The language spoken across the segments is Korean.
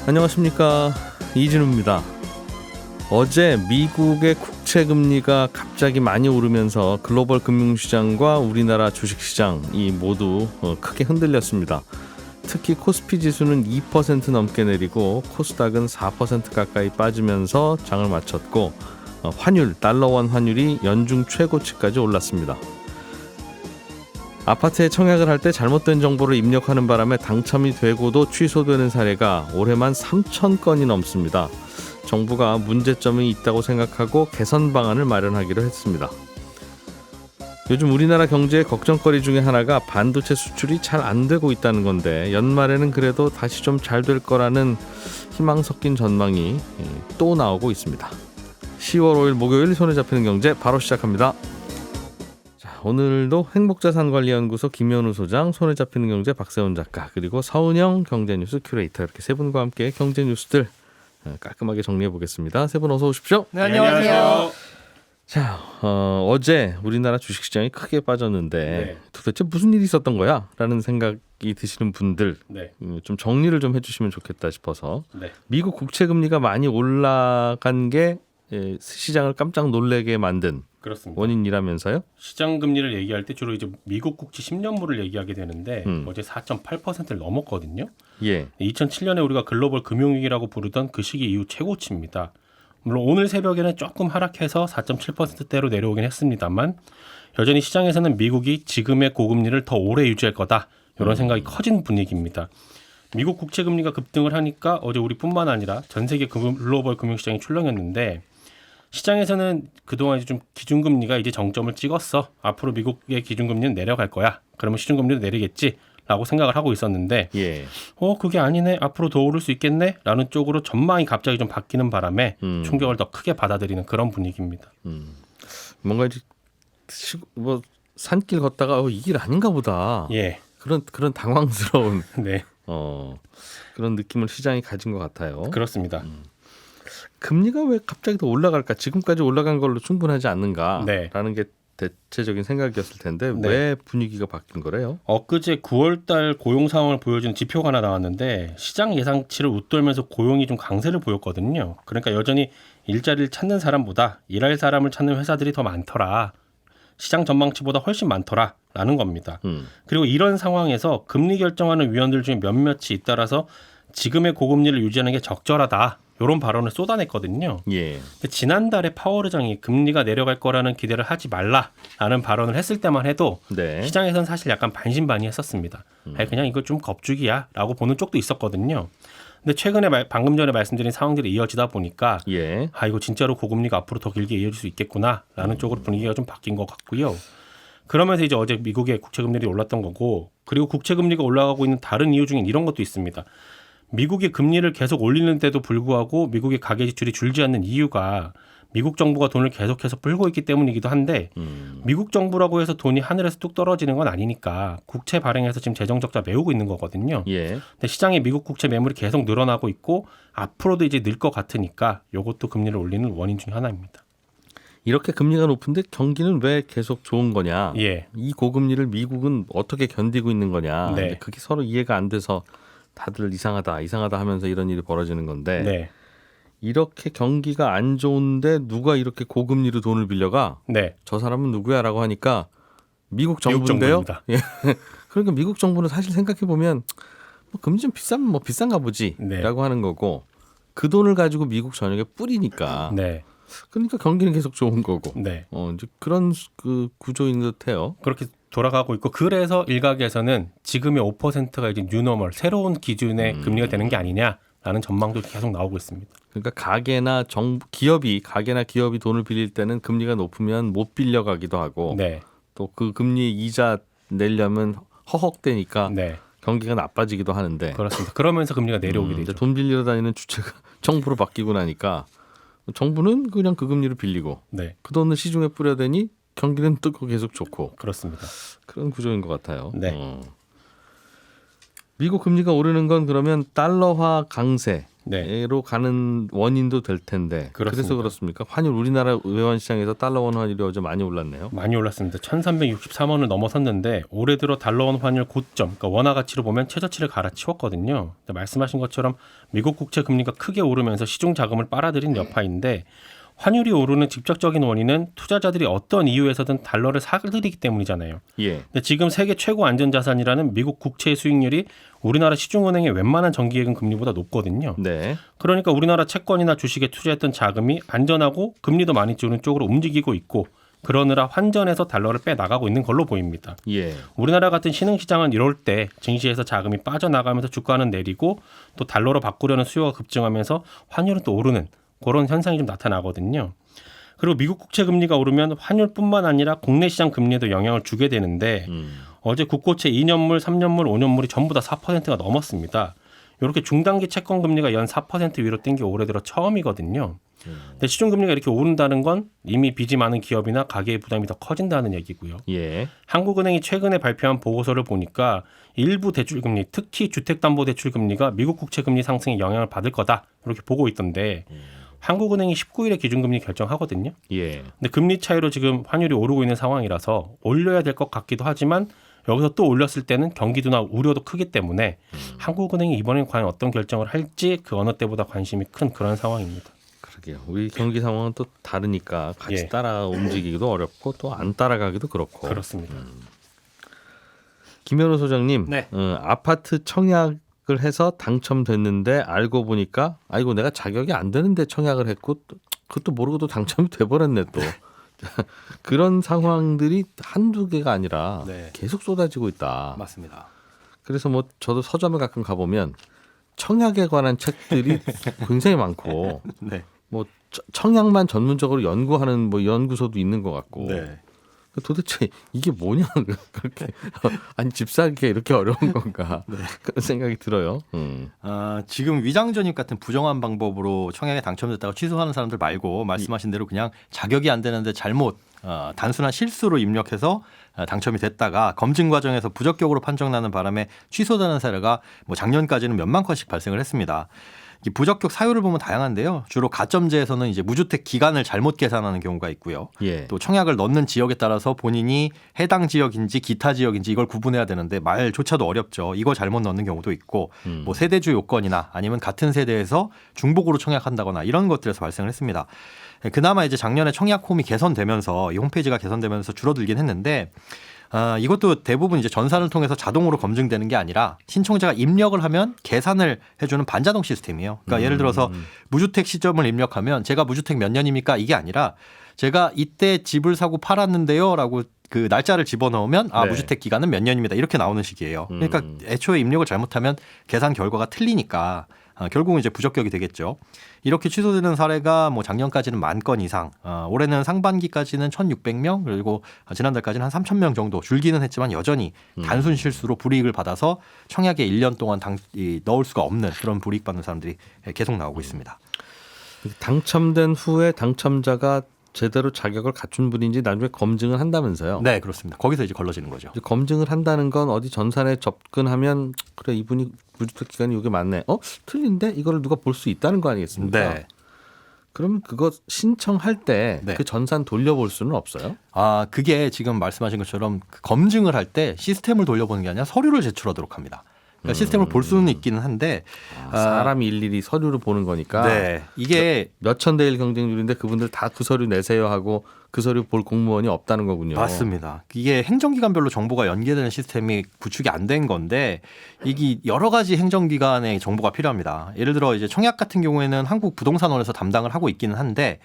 안녕하십니까, 이진우입니다. 어제 미국의 국채 금리가 갑자기 많이 오르면서 글로벌 금융시장과 우리나라 주식시장이 모두 크게 흔들렸습니다. 특히 코스피 지수는 2% 넘게 내리고 코스닥은 4% 가까이 빠지면서 장을 마쳤고, 환율, 달러원 환율이 연중 최고치까지 올랐습니다. 아파트에 청약을 할 때 잘못된 정보를 입력하는 바람에 당첨이 되고도 취소되는 사례가 올해만 3,000건이 넘습니다. 정부가 문제점이 있다고 생각하고 개선 방안을 마련하기로 했습니다. 요즘 우리나라 경제의 걱정거리 중에 하나가 반도체 수출이 잘 안 되고 있다는 건데, 연말에는 그래도 다시 좀 잘 될 거라는 희망 섞인 전망이 또 나오고 있습니다. 10월 5일 목요일 손에 잡히는 경제 바로 시작합니다. 오늘도 행복자산관리연구소 김현우 소장, 손에 잡히는 경제 박세훈 작가, 그리고 서은영 경제뉴스 큐레이터, 이렇게 세 분과 함께 경제 뉴스들 깔끔하게 정리해 보겠습니다. 세 분 어서 오십시오. 네, 안녕하세요. 자, 어제 우리나라 주식시장이 크게 빠졌는데 네. 도대체 무슨 일이 있었던 거야? 라는 생각이 드시는 분들, 네. 좀 정리를 좀 해주시면 좋겠다 싶어서. 네. 미국 국채 금리가 많이 올라간 게 시장을 깜짝 놀래게 만든 그렇습니다. 원인이라면서요? 시장 금리를 얘기할 때 주로 이제 미국 국채 10년물을 얘기하게 되는데 어제 4.8%를 넘었거든요. 예. 2007년에 우리가 글로벌 금융위기라고 부르던 그 시기 이후 최고치입니다. 물론 오늘 새벽에는 조금 하락해서 4.7%대로 내려오긴 했습니다만, 여전히 시장에서는 미국이 지금의 고금리를 더 오래 유지할 거다, 이런 생각이 커진 분위기입니다. 미국 국채 금리가 급등을 하니까 어제 우리뿐만 아니라 전 세계 글로벌 금융시장이 출렁였는데, 시장에서는 그동안 이제 좀 기준금리가 이제 정점을 찍었어, 앞으로 미국의 기준금리는 내려갈 거야, 그러면 시중금리도 내리겠지 라고 생각을 하고 있었는데, 예. 그게 아니네, 앞으로 더 오를 수 있겠네 라는 쪽으로 전망이 갑자기 좀 바뀌는 바람에 충격을 더 크게 받아들이는 그런 분위기입니다. 뭔가 이제 뭐 산길 걷다가 이 길 아닌가 보다. 예. 그런 당황스러운 네. 그런 느낌을 시장이 가진 것 같아요. 그렇습니다. 금리가 왜 갑자기 더 올라갈까? 지금까지 올라간 걸로 충분하지 않는가라는 네. 게 대체적인 생각이었을 텐데, 네. 왜 분위기가 바뀐 거래요? 엊그제 9월달 고용 상황을 보여주는 지표가 하나 나왔는데, 시장 예상치를 웃돌면서 고용이 좀 강세를 보였거든요. 그러니까 여전히 일자리를 찾는 사람보다 일할 사람을 찾는 회사들이 더 많더라, 시장 전망치보다 훨씬 많더라 라는 겁니다. 그리고 이런 상황에서 금리 결정하는 위원들 중에 몇몇이 잇따라서 지금의 고금리를 유지하는 게 적절하다, 이런 발언을 쏟아냈거든요. 예. 근데 지난달에 파월 의장이 금리가 내려갈 거라는 기대를 하지 말라라는 발언을 했을 때만 해도 네. 시장에서는 사실 약간 반신반의했었습니다. 그냥 이거 좀 겁주기야라고 보는 쪽도 있었거든요. 근데 최근에 방금 전에 말씀드린 상황들이 이어지다 보니까 예. 이거 진짜로 고금리가 앞으로 더 길게 이어질 수 있겠구나라는 쪽으로 분위기가 좀 바뀐 것 같고요. 그러면서 이제 어제 미국의 국채금리가 올랐던 거고, 그리고 국채금리가 올라가고 있는 다른 이유 중엔 이런 것도 있습니다. 미국이 금리를 계속 올리는데도 불구하고 미국의 가계 지출이 줄지 않는 이유가 미국 정부가 돈을 계속해서 풀고 있기 때문이기도 한데, 미국 정부라고 해서 돈이 하늘에서 뚝 떨어지는 건 아니니까 국채 발행해서 지금 재정 적자 메우고 있는 거거든요. 예. 근데 시장에 미국 국채 매물이 계속 늘어나고 있고 앞으로도 이제 늘 것 같으니까 이것도 금리를 올리는 원인 중에 하나입니다. 이렇게 금리가 높은데 경기는 왜 계속 좋은 거냐? 예. 이 고금리를 미국은 어떻게 견디고 있는 거냐? 네. 그게 서로 이해가 안 돼서 다들 이상하다 하면서 이런 일이 벌어지는 건데, 네. 이렇게 경기가 안 좋은데 누가 이렇게 고금리로 돈을 빌려가? 네. 저 사람은 누구야라고 하니까 미국 정부인데요. 정부입니다. 예. 그러니까 미국 정부는 사실 생각해 보면 금리 좀 비싸면 비싼가 보지라고 네. 하는 거고, 그 돈을 가지고 미국 전역에 뿌리니까. 네. 그러니까 경기는 계속 좋은 거고. 네. 이제 그런 그 구조인 듯해요. 그렇게 돌아가고 있고, 그래서 일각에서는 지금의 5%가 이제 뉴노멀, 새로운 기준의 금리가 되는 게 아니냐라는 전망도 계속 나오고 있습니다. 그러니까 가게나 기업이 돈을 빌릴 때는 금리가 높으면 못 빌려가기도 하고, 네. 또 그 금리 이자 내려면 허걱대니까 네. 경기가 나빠지기도 하는데, 그렇습니다. 그러면서 금리가 내려오게 되죠. 돈 빌리러 다니는 주체가 정부로 바뀌고 나니까 정부는 그냥 그 금리를 빌리고 네. 그 돈을 시중에 뿌려대니 경기는 뜨고 계속 좋고, 그렇습니다. 그런 구조인 것 같아요. 네. 미국 금리가 오르는 건 그러면 달러화 강세, 네. 가는 원인도 될 텐데 그렇습니다. 그래서 그렇습니까? 환율 우리나라 외환 시장에서 달러원 환율이 어제 많이 올랐네요. 많이 올랐습니다. 1363원을 넘어섰는데 올해 들어 달러원 환율 고점, 그러니까 원화 가치로 보면 최저치를 갈아치웠거든요. 근데 말씀하신 것처럼 미국 국채 금리가 크게 오르면서 시중 자금을 빨아들인 여파인데 환율이 오르는 직접적인 원인은 투자자들이 어떤 이유에서든 달러를 사들이기 때문이잖아요. 예. 근데 지금 세계 최고 안전자산이라는 미국 국채의 수익률이 우리나라 시중은행의 웬만한 정기예금 금리보다 높거든요. 네. 그러니까 우리나라 채권이나 주식에 투자했던 자금이 안전하고 금리도 많이 주는 쪽으로 움직이고 있고 그러느라 환전해서 달러를 빼나가고 있는 걸로 보입니다. 예. 우리나라 같은 신흥시장은 이럴 때 증시에서 자금이 빠져나가면서 주가는 내리고 또 달러로 바꾸려는 수요가 급증하면서 환율은 또 오르는 그런 현상이 좀 나타나거든요. 그리고 미국 국채 금리가 오르면 환율뿐만 아니라 국내 시장 금리에도 영향을 주게 되는데 어제 국고채 2년물, 3년물, 5년물이 전부 다 4%가 넘었습니다. 이렇게 중단기 채권 금리가 연 4% 위로 뛴 게 올해 들어 처음이거든요. 근데 시중 금리가 이렇게 오른다는 건 이미 빚이 많은 기업이나 가계의 부담이 더 커진다는 얘기고요. 예. 한국은행이 최근에 발표한 보고서를 보니까 일부 대출금리, 특히 주택담보대출금리가 미국 국채금리 상승에 영향을 받을 거다 이렇게 보고 있던데 한국은행이 19일에 기준금리 결정하거든요. 예. 근데 금리 차이로 지금 환율이 오르고 있는 상황이라서 올려야 될 것 같기도 하지만 여기서 또 올렸을 때는 경기도나 우려도 크기 때문에 한국은행이 이번엔 과연 어떤 결정을 할지 그 어느 때보다 관심이 큰 그런 상황입니다. 그러게요. 우리 경기 상황은 또 다르니까 같이 예. 따라 움직이기도 어렵고 또 안 따라가기도 그렇고. 그렇습니다. 김현우 소장님, 네. 아파트 청약을 해서 당첨됐는데 알고 보니까 아이고 내가 자격이 안 되는데 청약을 했고 그것도 모르고 또 당첨이 돼버렸네 또. 그런 상황들이 한두 개가 아니라 네. 계속 쏟아지고 있다. 맞습니다. 그래서 뭐 저도 서점에 가끔 가보면 청약에 관한 책들이 굉장히 많고 네. 뭐 청약만 전문적으로 연구하는 뭐 연구소도 있는 것 같고 네. 도대체 이게 뭐냐 그렇게 아니 집 사기가 이렇게 어려운 건가 그런 생각이 들어요. 지금 위장 전입 같은 부정한 방법으로 청약에 당첨됐다고 취소하는 사람들 말고 말씀하신 대로 그냥 자격이 안 되는데 잘못 단순한 실수로 입력해서 당첨이 됐다가 검증 과정에서 부적격으로 판정나는 바람에 취소되는 사례가 뭐 작년까지는 몇만 건씩 발생을 했습니다. 이 부적격 사유를 보면 다양한데요. 주로 가점제에서는 이제 무주택 기간을 잘못 계산하는 경우가 있고요. 예. 또 청약을 넣는 지역에 따라서 본인이 해당 지역인지 기타 지역인지 이걸 구분해야 되는데 말조차도 어렵죠. 이거 잘못 넣는 경우도 있고 뭐 세대주 요건이나 아니면 같은 세대에서 중복으로 청약한다거나 이런 것들에서 발생을 했습니다. 그나마 이제 작년에 청약 홈이 개선되면서 이 홈페이지가 개선되면서 줄어들긴 했는데 이것도 대부분 이제 전산을 통해서 자동으로 검증되는 게 아니라 신청자가 입력을 하면 계산을 해주는 반자동 시스템이에요. 그러니까 예를 들어서 무주택 시점을 입력하면 제가 무주택 몇 년입니까? 이게 아니라 제가 이때 집을 사고 팔았는데요라고 그 날짜를 집어넣으면 네. 무주택 기간은 몇 년입니다. 이렇게 나오는 식이에요. 그러니까 애초에 입력을 잘못하면 계산 결과가 틀리니까 결국은 이제 부적격이 되겠죠. 이렇게 취소되는 사례가 뭐 작년까지는 10,000건 이상, 올해는 상반기까지는 1,600명, 그리고 지난달까지는 한 3,000명 정도 줄기는 했지만 여전히 단순 실수로 불이익을 받아서 청약에 1년 동안 넣을 수가 없는 그런 불이익 받는 사람들이 계속 나오고 있습니다. 당첨된 후에 당첨자가 제대로 자격을 갖춘 분인지 나중에 검증을 한다면서요. 네, 그렇습니다. 거기서 이제 걸러지는 거죠. 이제 검증을 한다는 건 어디 전산에 접근하면 그래 이분이 무주택 기간이 이게 맞네. 틀린데 이거를 누가 볼 수 있다는 거 아니겠습니까? 네. 그러면 그거 신청할 때 그 네. 전산 돌려볼 수는 없어요? 그게 지금 말씀하신 것처럼 검증을 할 때 시스템을 돌려보는 게 아니라 서류를 제출하도록 합니다. 그러니까 시스템을 볼 수는 있기는 한데 사람이 일일이 서류를 보는 거니까 네, 이게 몇천 대 1 경쟁률인데 그분들 다 그 서류 내세요 하고 그 서류 볼 공무원이 없다는 거군요. 맞습니다. 이게 행정기관별로 정보가 연계되는 시스템이 구축이 안 된 건데 이게 여러 가지 행정기관의 정보가 필요합니다. 예를 들어 이제 청약 같은 경우에는 한국부동산원에서 담당을 하고 있기는 한데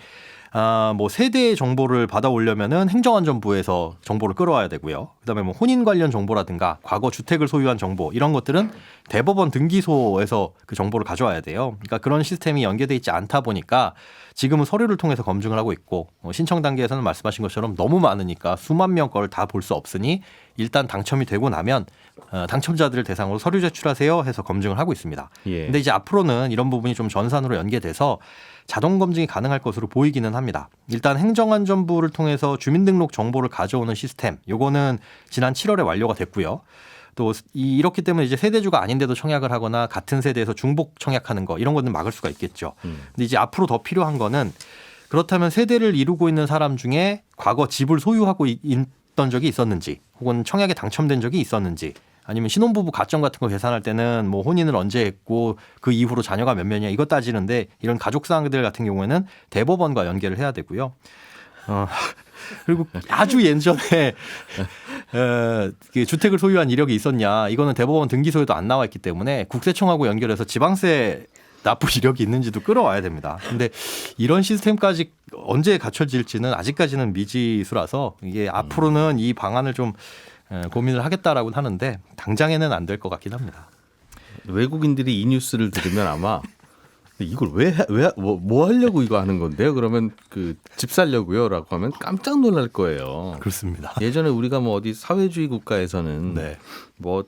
뭐 세대의 정보를 받아오려면은 행정안전부에서 정보를 끌어와야 되고요. 그다음에 뭐 혼인 관련 정보라든가 과거 주택을 소유한 정보 이런 것들은 대법원 등기소에서 그 정보를 가져와야 돼요. 그러니까 그런 시스템이 연계돼 있지 않다 보니까 지금은 서류를 통해서 검증을 하고 있고 신청 단계에서는 말씀하신 것처럼 너무 많으니까 수만 명 걸 다 볼 수 없으니 일단 당첨이 되고 나면 당첨자들을 대상으로 서류 제출하세요 해서 검증을 하고 있습니다. 예. 근데 이제 앞으로는 이런 부분이 좀 전산으로 연계돼서 자동 검증이 가능할 것으로 보이기는 합니다. 일단 행정안전부를 통해서 주민등록 정보를 가져오는 시스템, 요거는 지난 7월에 완료가 됐고요. 또 이렇기 때문에 이제 세대주가 아닌데도 청약을 하거나 같은 세대에서 중복 청약하는 거 이런 거는 막을 수가 있겠죠. 근데 이제 앞으로 더 필요한 거는 그렇다면 세대를 이루고 있는 사람 중에 과거 집을 소유하고 있던 적이 있었는지 혹은 청약에 당첨된 적이 있었는지 아니면 신혼부부 가점 같은 거 계산할 때는 뭐 혼인을 언제 했고 그 이후로 자녀가 몇 명이냐 이거 따지는데 이런 가족 사항들 같은 경우에는 대법원과 연계를 해야 되고요. 그리고 아주 예전에 주택을 소유한 이력이 있었냐 이거는 대법원 등기소에도 안 나와 있기 때문에 국세청하고 연결해서 지방세 납부 이력이 있는지도 끌어와야 됩니다. 근데 이런 시스템까지 언제 갖춰질지는 아직까지는 미지수라서 이게 앞으로는 이 방안을 좀 고민을 하겠다라고는 하는데 당장에는 안 될 것 같긴 합니다. 외국인들이 이 뉴스를 들으면 아마 이걸 뭐 하려고 이거 하는 건데요? 그러면 그 집 살려고요라고 하면 깜짝 놀랄 거예요. 그렇습니다. 예전에 우리가 뭐 어디 사회주의 국가에서는 네. 뭐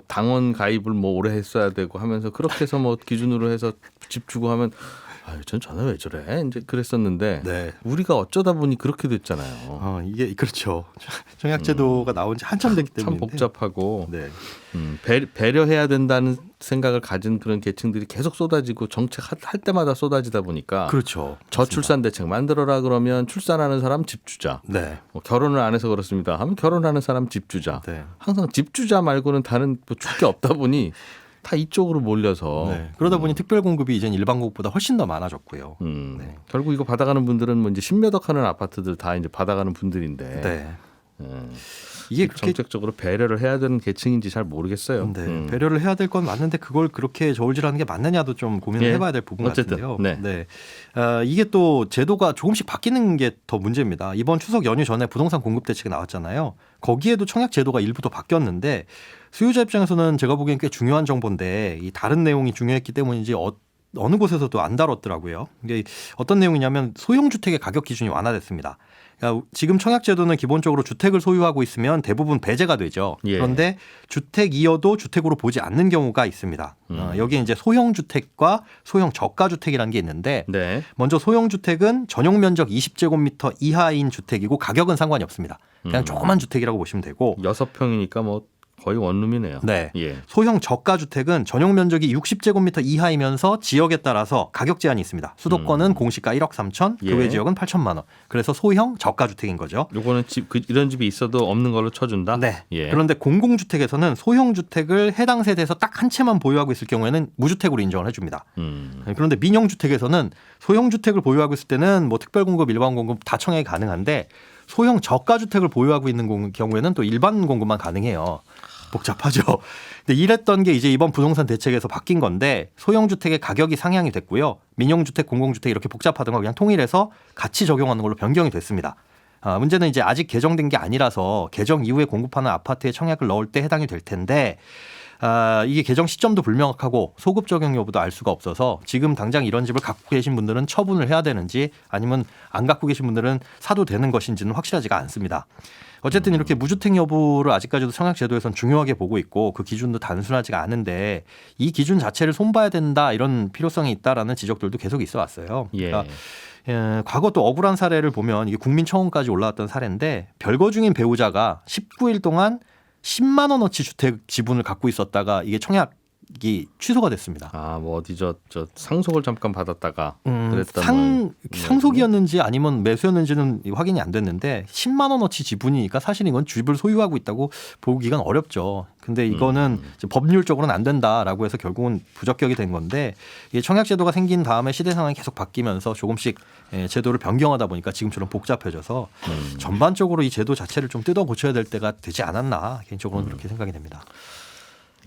당원 가입을 뭐 오래 했어야 되고 하면서 그렇게 해서 뭐 기준으로 해서 집 주고 하면 아유 전 전화 왜 저래 이제 그랬었는데 네. 우리가 어쩌다 보니 그렇게 됐잖아요. 이게 그렇죠. 청약제도가 나온 지 한참 됐기 때문에 참 복잡하고 네. 배려해야 된다는 생각을 가진 그런 계층들이 계속 쏟아지고 정책할 때마다 쏟아지다 보니까 그렇죠. 저출산 대책 만들어라 그러면 출산하는 사람 집 주자. 네. 뭐 결혼을 안 해서 그렇습니다. 하면 결혼하는 사람 집 주자. 네. 항상 집 주자 말고는 다른 뭐 줄 게 없다 보니 다 이쪽으로 몰려서 네. 그러다 보니 특별 공급이 이제 일반 공급보다 훨씬 더 많아졌고요. 네. 결국 이거 받아가는 분들은 뭐 이제 10몇억 하는 아파트들 다 이제 받아가는 분들인데 네. 음, 이게 그렇게 정책적으로 배려를 해야 되는 계층인지 잘 모르겠어요. 네. 배려를 해야 될 건 맞는데 그걸 그렇게 저울질하는 게 맞느냐도 좀 고민을 예. 해봐야 될 부분 어쨌든, 같은데요. 네. 이게 또 제도가 조금씩 바뀌는 게 더 문제입니다. 이번 추석 연휴 전에 부동산 공급 대책이 나왔잖아요. 거기에도 청약 제도가 일부 더 바뀌었는데 수요자 입장에서는 제가 보기엔 꽤 중요한 정보인데 이 다른 내용이 중요했기 때문인지 어느 곳에서도 안 다뤘더라고요. 이게 어떤 내용이냐면 소형 주택의 가격 기준이 완화됐습니다. 그러니까 지금 청약제도는 기본적으로 주택을 소유하고 있으면 대부분 배제가 되죠. 예. 그런데 주택이어도 주택으로 보지 않는 경우가 있습니다. 여기에 이제 소형 주택과 소형 저가 주택이라는 게 있는데 네. 먼저 소형 주택은 전용 면적 20제곱미터 이하인 주택이고 가격은 상관이 없습니다. 그냥 조그만 주택이라고 보시면 되고 6평이니까 뭐 거의 원룸이네요. 네. 예. 소형 저가 주택은 전용 면적이 60제곱미터 이하이면서 지역에 따라서 가격 제한이 있습니다. 수도권은 공시가 1억 3천, 예. 교외 지역은 8천만 원. 그래서 소형 저가 주택인 거죠. 요거는 이런 집이 있어도 없는 걸로 쳐준다. 네. 예. 그런데 공공주택에서는 소형 주택을 해당 세대에서 딱 한 채만 보유하고 있을 경우에는 무주택으로 인정을 해줍니다. 그런데 민영주택에서는 소형 주택을 보유하고 있을 때는 뭐 특별공급, 일반공급 다 청약이 가능한데 소형 저가 주택을 보유하고 있는 경우에는 또 일반 공급만 가능해요. 복잡하죠. 근데 이랬던 게 이제 이번 부동산 대책에서 바뀐 건데 소형 주택의 가격이 상향이 됐고요. 민영주택, 공공주택 이렇게 복잡하던 거 그냥 통일해서 같이 적용하는 걸로 변경이 됐습니다. 문제는 이제 아직 개정된 게 아니라서 개정 이후에 공급하는 아파트에 청약을 넣을 때 해당이 될 텐데 이게 개정 시점도 불명확하고 소급 적용 여부도 알 수가 없어서 지금 당장 이런 집을 갖고 계신 분들은 처분을 해야 되는지 아니면 안 갖고 계신 분들은 사도 되는 것인지는 확실하지가 않습니다. 어쨌든 이렇게 무주택 여부를 아직까지도 청약제도에서는 중요하게 보고 있고 그 기준도 단순하지가 않은데 이 기준 자체를 손봐야 된다 이런 필요성이 있다라는 지적들도 계속 있어 왔어요. 예. 그러니까 과거 또 억울한 사례를 보면 이게 국민청원까지 올라왔던 사례인데 별거 중인 배우자가 19일 동안 10만 원어치 주택 지분을 갖고 있었다가 이게 청약이 취소가 됐습니다. 뭐 어디 저 상속을 잠깐 받았다가 그랬던 상속이었는지 아니면 매수였는지는 확인이 안 됐는데 10만 원어치 지분이니까 사실 이건 집을 소유하고 있다고 보기가 어렵죠. 근데 이거는 이제 법률적으로는 안 된다라고 해서 결국은 부적격이 된 건데 이게 청약제도가 생긴 다음에 시대 상황이 계속 바뀌면서 조금씩 제도를 변경하다 보니까 지금처럼 복잡해져서 전반적으로 이 제도 자체를 좀 뜯어 고쳐야 될 때가 되지 않았나 개인적으로는 그렇게 생각이 됩니다.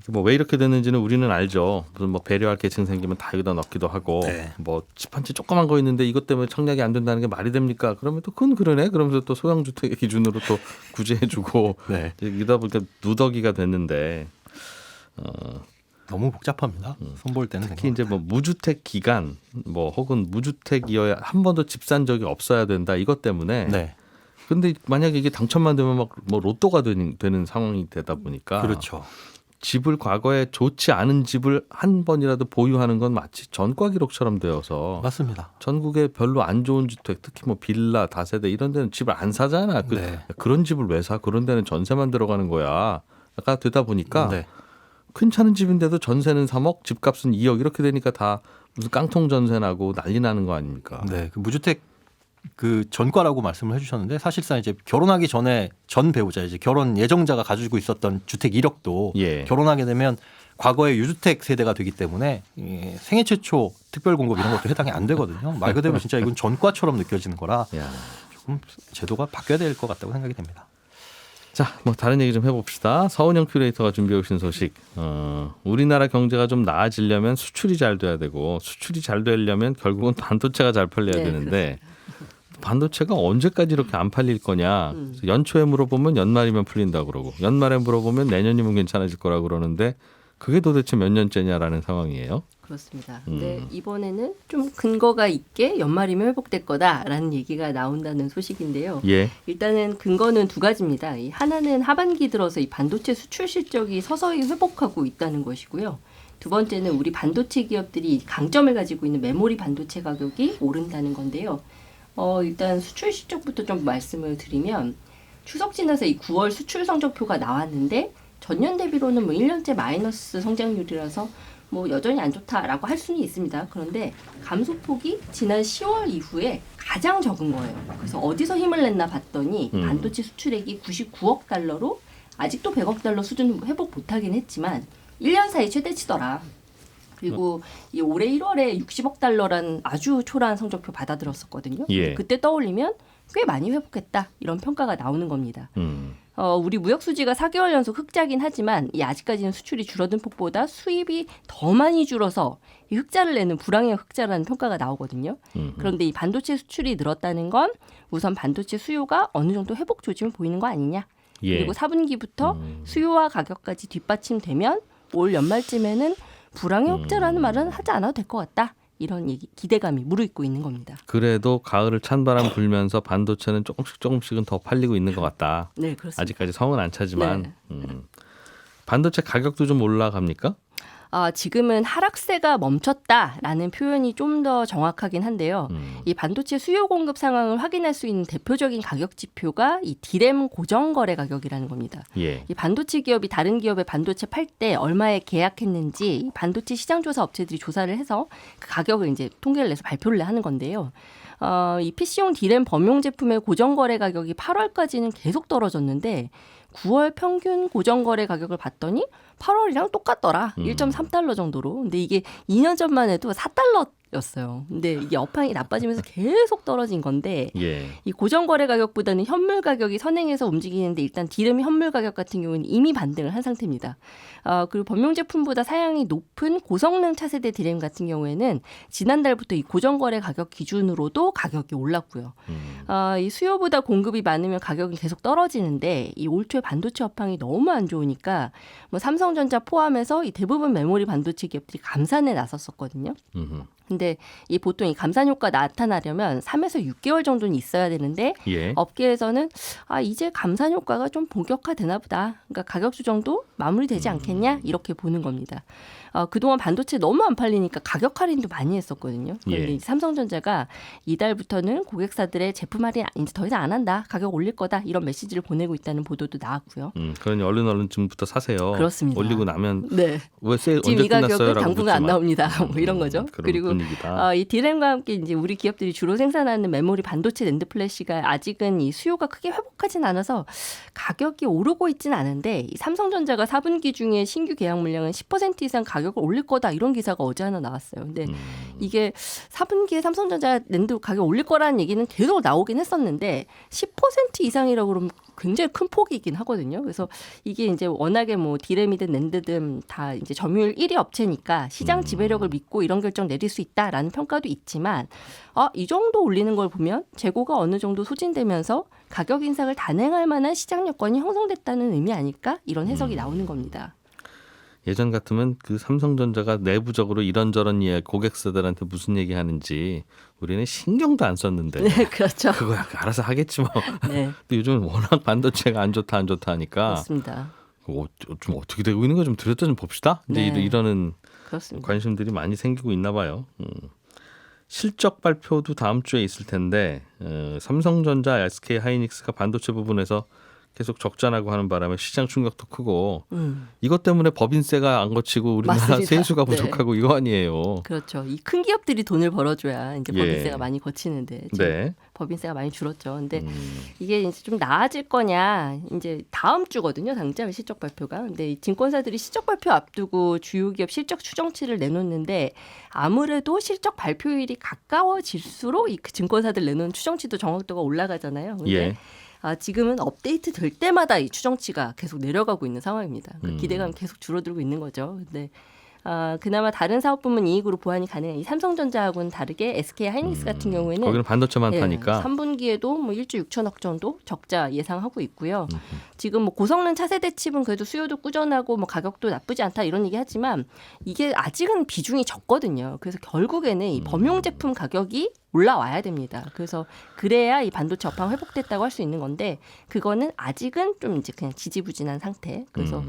뭐 왜 이렇게 됐는지는 우리는 알죠. 무슨 뭐 배려할 계층 생기면 다 여기다 넣기도 하고 네. 뭐 집 한 채 조그만 거 있는데 이것 때문에 청약이 안 된다는 게 말이 됩니까? 그러면 또 그건 그러네. 그러면서 또 소형 주택의 기준으로 또 구제해주고 네. 이러다 보니까 누더기가 됐는데 너무 복잡합니다. 손볼 때는 특히 이제 뭐 무주택 기간 뭐 혹은 무주택이어야 한 번도 집 산 적이 없어야 된다 이것 때문에. 네. 근데 만약에 이게 당첨만 되면 막 뭐 로또가 되는 상황이 되다 보니까 그렇죠. 집을 과거에 좋지 않은 집을 한 번이라도 보유하는 건 마치 전과 기록처럼 되어서 맞습니다. 전국에 별로 안 좋은 주택 특히 뭐 빌라 다세대 이런 데는 집을 안 사잖아. 네. 그런 집을 왜 사? 그런 데는 전세만 들어가는 거야. 되다 보니까 네. 괜찮은 집인데도 전세는 3억, 집값은 2억 이렇게 되니까 다 무슨 깡통 전세 나고 난리 나는 거 아닙니까? 네, 그 무주택 그 전과라고 말씀을 해주셨는데 사실상 이제 결혼하기 전에 전 배우자 이제 결혼 예정자가 가지고 있었던 주택 이력도 예. 결혼하게 되면 과거에 유주택 세대가 되기 때문에 생애 최초 특별 공급 이런 것도 해당이 안 되거든요. 말 그대로 진짜 이건 전과처럼 느껴지는 거라 야. 조금 제도가 바뀌어야 될 것 같다고 생각이 됩니다. 자, 뭐 다른 얘기 좀 해봅시다. 서은영 큐레이터가 준비해 오신 소식. 우리나라 경제가 좀 나아지려면 수출이 잘 돼야 되고 수출이 잘 되려면 결국은 반도체가 잘 팔려야 되는데 반도체가 언제까지 이렇게 안 팔릴 거냐. 그래서 연초에 물어보면 연말이면 풀린다고 그러고 연말에 물어보면 내년이면 괜찮아질 거라고 그러는데 그게 도대체 몇 년째냐라는 상황이에요. 그렇습니다. 근데 이번에는 좀 근거가 있게 연말이면 회복될 거다라는 얘기가 나온다는 소식인데요. 예. 일단은 근거는 두 가지입니다. 이 하나는 하반기 들어서 이 반도체 수출 실적이 서서히 회복하고 있다는 것이고요. 두 번째는 우리 반도체 기업들이 강점을 가지고 있는 메모리 반도체 가격이 오른다는 건데요. 일단 수출 실적부터 좀 말씀을 드리면 추석 지나서 이 9월 수출 성적표가 나왔는데 전년 대비로는 뭐 1년째 마이너스 성장률이라서 뭐 여전히 안 좋다라고 할 수는 있습니다. 그런데 감소폭이 지난 10월 이후에 가장 적은 거예요. 그래서 어디서 힘을 냈나 봤더니 반도체 수출액이 99억 달러로 아직도 100억 달러 수준 회복 못하긴 했지만 1년 사이 최대치더라. 그리고 이 올해 1월에 60억 달러란 아주 초라한 성적표 받아들었었거든요. 예. 그때 떠올리면 꽤 많이 회복했다 이런 평가가 나오는 겁니다. 우리 무역 수지가 4개월 연속 흑자긴 하지만 이 아직까지는 수출이 줄어든 폭보다 수입이 더 많이 줄어서 이 흑자를 내는 불황의 흑자라는 평가가 나오거든요. 그런데 이 반도체 수출이 늘었다는 건 우선 반도체 수요가 어느 정도 회복 조짐을 보이는 거 아니냐. 예. 그리고 4분기부터 수요와 가격까지 뒷받침되면 올 연말쯤에는 불황의 흑자라는 말은 하지 않아도 될 것 같다. 이런 얘기, 기대감이 무르익고 있는 겁니다. 그래도 가을을 찬바람 불면서 반도체는 조금씩은 더 팔리고 있는 것 같다. 네, 그렇습니다. 아직까지 성은 안 차지만 반도체 가격도 좀 올라갑니까? 지금은 하락세가 멈췄다라는 표현이 좀 더 정확하긴 한데요. 이 반도체 수요 공급 상황을 확인할 수 있는 대표적인 가격 지표가 이 디램 고정 거래 가격이라는 겁니다. 예. 이 반도체 기업이 다른 기업에 반도체 팔 때 얼마에 계약했는지 이 반도체 시장 조사 업체들이 조사를 해서 그 가격을 이제 통계를 내서 발표를 하는 건데요. 이 PC용 디램 범용 제품의 고정 거래 가격이 8월까지는 계속 떨어졌는데 9월 평균 고정 거래 가격을 봤더니 8월이랑 똑같더라. 1.3달러 정도로. 근데 이게 2년 전만 해도 4달러였어요. 근데 이게 업황이 나빠지면서 계속 떨어진 건데 예. 이 고정 거래 가격보다는 현물 가격이 선행해서 움직이는데 일단 디램 현물 가격 같은 경우는 이미 반등을 한 상태입니다. 그리고 범용 제품보다 사양이 높은 고성능 차세대 디램 같은 경우에는 지난달부터 이 고정 거래 가격 기준으로도 가격이 올랐고요. 이 수요보다 공급이 많으면 가격이 계속 떨어지는데 이 올 초에 반도체 업황이 너무 안 좋으니까 뭐 삼성전자 포함해서 이 대부분 메모리 반도체 기업들이 감산에 나섰었거든요. 근데 이 보통 이 감산 효과 나타나려면 3에서 6개월 정도는 있어야 되는데 예. 업계에서는 이제 감산 효과가 좀 본격화되나 보다. 그러니까 가격 조정도 마무리되지 않겠냐 이렇게 보는 겁니다. 그동안 반도체 너무 안 팔리니까 가격 할인도 많이 했었거든요. 그런데 예. 삼성전자가 이달부터는 고객사들의 제품 할인 이제 더 이상 안 한다. 가격 올릴 거다. 이런 메시지를 보내고 있다는 보도도 나왔고요. 그러니 얼른 지금부터 사세요. 그렇습니다. 올리고 나면 네. 왜 지금 언제 이 가격은 끝났어요라고 당분간 안 묻지만. 나옵니다. 뭐 이런 거죠. 그런 그리고 분위기다. 이 디램과 함께 이제 우리 기업들이 주로 생산하는 메모리 반도체 낸드 플래시가 아직은 이 수요가 크게 회복하진 않아서 가격이 오르고 있진 않은데 이 삼성전자가 4분기 중에 신규 계약 물량은 10% 이상 가격을 올릴 거다 이런 기사가 어제 하나 나왔어요. 근데 이게 4분기에 삼성전자 낸드 가격 올릴 거라는 얘기는 계속 나오긴 했었는데 10% 이상이라고 그러면 굉장히 큰 폭이긴 하거든요. 그래서 이게 이제 워낙에 뭐 디램이든 낸드든 다 이제 점유율 1위 업체니까 시장 지배력을 믿고 이런 결정 내릴 수 있다라는 평가도 있지만 이 정도 올리는 걸 보면 재고가 어느 정도 소진되면서 가격 인상을 단행할 만한 시장 여건이 형성됐다는 의미 아닐까? 이런 해석이 나오는 겁니다. 예전 같으면 그 삼성전자가 내부적으로 이런저런 고객사들한테 무슨 얘기하는지 우리는 신경도 안 썼는데 네, 그렇죠. 그거야 알아서 하겠지 뭐. 네, 근데 요즘은 워낙 반도체가 안 좋다 하니까 그렇습니다. 좀 어떻게 되고 있는 거 좀 들여다 좀 봅시다. 이제 네. 이러는 그렇습니다. 관심들이 많이 생기고 있나 봐요. 실적 발표도 다음 주에 있을 텐데 삼성전자, SK 하이닉스가 반도체 부분에서 계속 적자나고 하는 바람에 시장 충격도 크고 이것 때문에 법인세가 안 거치고 우리나라 맞습니다. 세수가 네. 부족하고 이거 아니에요. 그렇죠. 이 큰 기업들이 돈을 벌어줘야 이제 예. 법인세가 많이 거치는데 지금 네. 법인세가 많이 줄었죠. 근데 이게 이제 좀 나아질 거냐 이제 다음 주거든요. 당장 실적 발표가. 근데 이 증권사들이 실적 발표 앞두고 주요 기업 실적 추정치를 내놓는데 아무래도 실적 발표일이 가까워질수록 이 증권사들 내놓은 추정치도 정확도가 올라가잖아요. 근데 예. 지금은 업데이트 될 때마다 이 추정치가 계속 내려가고 있는 상황입니다. 그 기대감이 계속 줄어들고 있는 거죠. 근데 그나마 다른 사업 부문 이익으로 보완이 가능한 이 삼성전자하고는 다르게 SK 하이닉스 같은 경우에는 거기는 반도체만 파니까. 3분기에도 뭐 1조 6천억 정도 적자 예상하고 있고요. 지금 뭐 고성능 차세대 칩은 그래도 수요도 꾸준하고 뭐 가격도 나쁘지 않다 이런 얘기 하지만 이게 아직은 비중이 적거든요. 그래서 결국에는 이 범용 제품 가격이 올라와야 됩니다. 그래서 그래야 이 반도체 업황 회복됐다고 할 수 있는 건데 그거는 아직은 좀 이제 그냥 지지부진한 상태. 그래서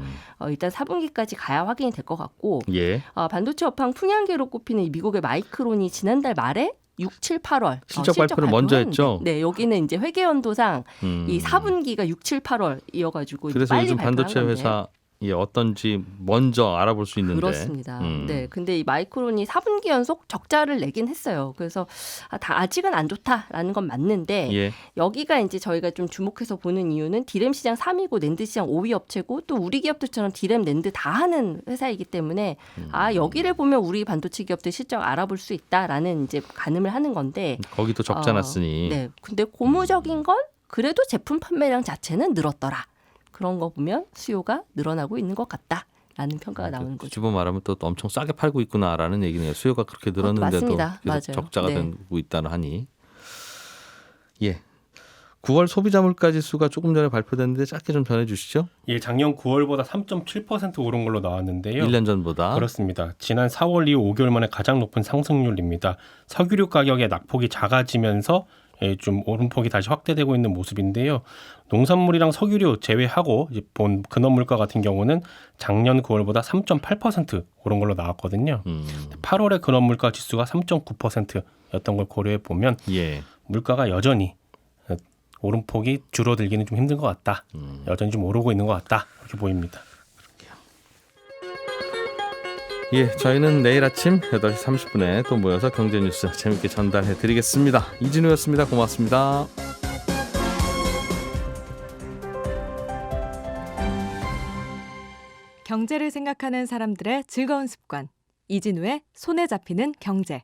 일단 4분기까지 가야 확인이 될 것 같고 예. 반도체 업황 풍향계로 꼽히는 이 미국의 마이크론이 지난달 말에 6, 7, 8월 실적 발표를 먼저 발표를 했죠? 했는데, 네, 여기는 이제 회계연도상 이 4분기가 6, 7, 8월이어가지고 그래서 빨리 요즘 발표한 반도체 건데. 회사 어떤지 먼저 알아볼 수 있는데. 그렇습니다. 네, 근데 이 마이크론이 4분기 연속 적자를 내긴 했어요. 그래서 아직은 안 좋다라는 건 맞는데 예. 여기가 이제 저희가 좀 주목해서 보는 이유는 디램 시장 3위고 낸드 시장 5위 업체고 또 우리 기업들처럼 디램, 낸드 다 하는 회사이기 때문에 여기를 보면 우리 반도체 기업들 실적 알아볼 수 있다라는 이제 가늠을 하는 건데 거기도 적자 났으니. 네, 근데 고무적인 건 그래도 제품 판매량 자체는 늘었더라. 그런 거 보면 수요가 늘어나고 있는 것 같다라는 평가가 나오는 거죠. 뒤집어 말하면 또 엄청 싸게 팔고 있구나라는 얘기네요. 수요가 그렇게 늘었는데도 맞습니다. 계속 맞아요. 적자가 네. 되고 있다는 하니. 예. 9월 소비자 물가 지수가 조금 전에 발표됐는데 짧게 좀 전해 주시죠. 예, 작년 9월보다 3.7% 오른 걸로 나왔는데요. 1년 전보다. 그렇습니다. 지난 4월 이후 5개월 만에 가장 높은 상승률입니다. 석유류 가격의 낙폭이 작아지면서 좀 오름폭이 다시 확대되고 있는 모습인데요. 농산물이랑 석유류 제외하고 이제 본 근원 물가 같은 경우는 작년 9월보다 3.8% 오른 걸로 나왔거든요. 8월의 근원 물가 지수가 3.9%였던 걸 고려해 보면 예. 물가가 여전히 오름폭이 줄어들기는 좀 힘든 것 같다. 여전히 좀 오르고 있는 것 같다. 이렇게 보입니다. 예, 저희는 내일 아침 8시 30분에 또 모여서 경제 뉴스 재밌게 전달해 드리겠습니다. 이진우였습니다. 고맙습니다. 경제를 생각하는 사람들의 즐거운 습관. 이진우의 손에 잡히는 경제.